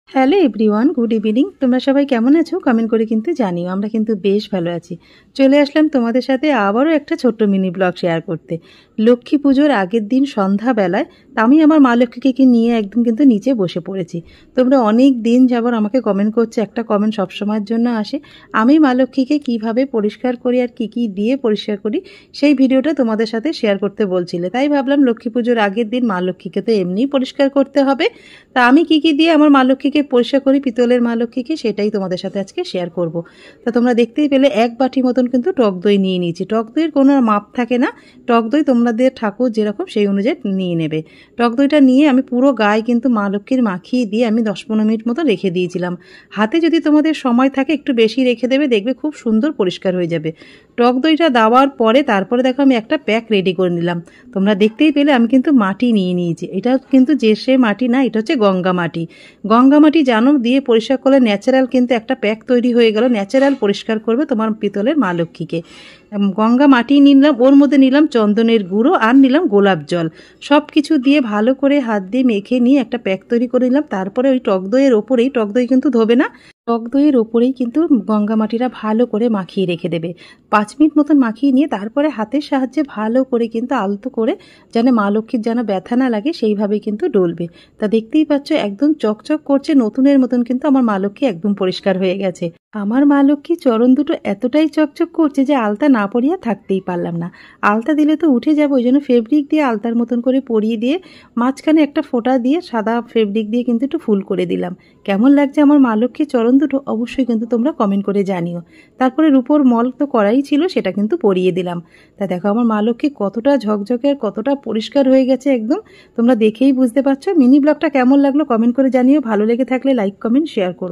Hello everyone, good evening. তোমরা সবাই কেমন আছো কমেন্ট করে কিন্তু জানিও। আমরা কিন্তু বেশ ভালো আছি। চলে আসলাম তোমাদের সাথে আবারও একটা ছোট্ট মিনি ব্লগ শেয়ার করতে। লক্ষ্মী পুজোর আগের দিন সন্ধ্যাবেলায় আমি আমার মা লক্ষ্মীকে নিয়ে একদম কিন্তু নিচে বসে পড়েছি। তোমরা অনেক দিন যাবত আমাকে কমেন্ট করছে, একটা কমেন্ট সবসময়ের জন্য আসে, আমি মা লক্ষ্মীকে কীভাবে পরিষ্কার করি আর কী কী দিয়ে পরিষ্কার করি সেই ভিডিওটা তোমাদের সাথে শেয়ার করতে বলছিলে। তাই ভাবলাম লক্ষ্মী পুজোর আগের দিন মা লক্ষ্মীকে তো এমনিই পরিষ্কার করতে হবে, তা আমি কী কী দিয়ে আমার মা লক্ষ্মীকে পরিষ্কার করি, পিতলের মা লক্ষ্মীকে, সেটাই তোমাদের সাথে আজকে শেয়ার করব। তা তোমরা দেখতেই পেলে এক বাটি মতন কিন্তু টক দই নিয়ে নিয়েছি। টক দইয়ের কোনো মাপ থাকে না, টক দই তোমাদের ঠাকুর যেরকম সেই অনুযায়ী নিয়ে নেবে। টক দইটা নিয়ে আমি পুরো গায়ে কিন্তু মা লক্ষ্মীর মাখিয়ে দিয়ে আমি 10-15 মিনিট মতো রেখে দিয়েছিলাম। হাতে যদি তোমাদের সময় থাকে একটু বেশি রেখে দেবে, দেখবে খুব সুন্দর পরিষ্কার হয়ে যাবে। টক দইটা দেওয়ার পরে তারপরে দেখো আমি একটা প্যাক রেডি করে নিলাম। তোমরা দেখতেই পেলে আমি কিন্তু মাটি নিয়ে নিয়েছি। এটা কিন্তু যে সে মাটি না, এটা হচ্ছে গঙ্গা মাটি। গঙ্গা মাটি জানো দিয়ে পরিষ্কার করলে ন্যাচারাল কিন্তু একটা প্যাক তৈরি হয়ে গেল, ন্যাচারাল পরিষ্কার করবে তোমার পিতলের মা লক্ষ্মীকে। গঙ্গা মাটি নিলাম, ওর মধ্যে নিলাম চন্দনের গুঁড়ো আর নিলাম গোলাপ জল, সব কিছু দিয়ে ভালো করে হাত দিয়ে মেখে নিয়ে একটা প্যাক তৈরি করে নিলাম। তারপরে ওই টক দইয়ের ওপরেই, টক দই কিন্তু ধোবে না, টক দইয়ের ওপরেই কিন্তু গঙ্গা মাটিটা ভালো করে মাখিয়ে রেখে দেবে। 5 মিনিট মতন মাখিয়ে নিয়ে তারপরে হাতের সাহায্যে ভালো করে কিন্তু আলতো করে, যেন মা লক্ষ্মীর যেন ব্যথা না লাগে সেইভাবে কিন্তু ডলবে। তা দেখতেই পাচ্ছ একদম চকচক করছে, নতুনের মতন কিন্তু আমার মা লক্ষ্মী একদম পরিষ্কার হয়ে গেছে। আমার মা লক্ষ্মী চরণ দুটো এতটাই চকচক করছে যে আলতা না পরিয়ে থাকতেই পারলাম না। আলতা দিলে তো উঠে যাবে, ওই জন্য ফেব্রিক দিয়ে আলতার মতন করে পরিয়ে দিয়ে মাঝখানে একটা ফোঁটা দিয়ে সাদা ফেব্রিক দিয়ে কিন্তু একটু ফুল করে দিলাম। কেমন লাগছে আমার মা লক্ষ্মীর চরণ দুটো অবশ্যই কিন্তু তোমরা কমেন্ট করে জানিও। তারপরে রূপোর মল তো করাই ছিল, সেটা কিন্তু পরিয়ে দিলাম। তা দেখো আমার মা লক্ষ্মী কতটা ঝকঝকে আর কতটা পরিষ্কার হয়ে গেছে একদম, তোমরা দেখেই বুঝতে পারছো। মিনি ব্লগটা কেমন লাগলো কমেন্ট করে জানিও। ভালো লেগে থাকলে লাইক কমেন্ট শেয়ার করো।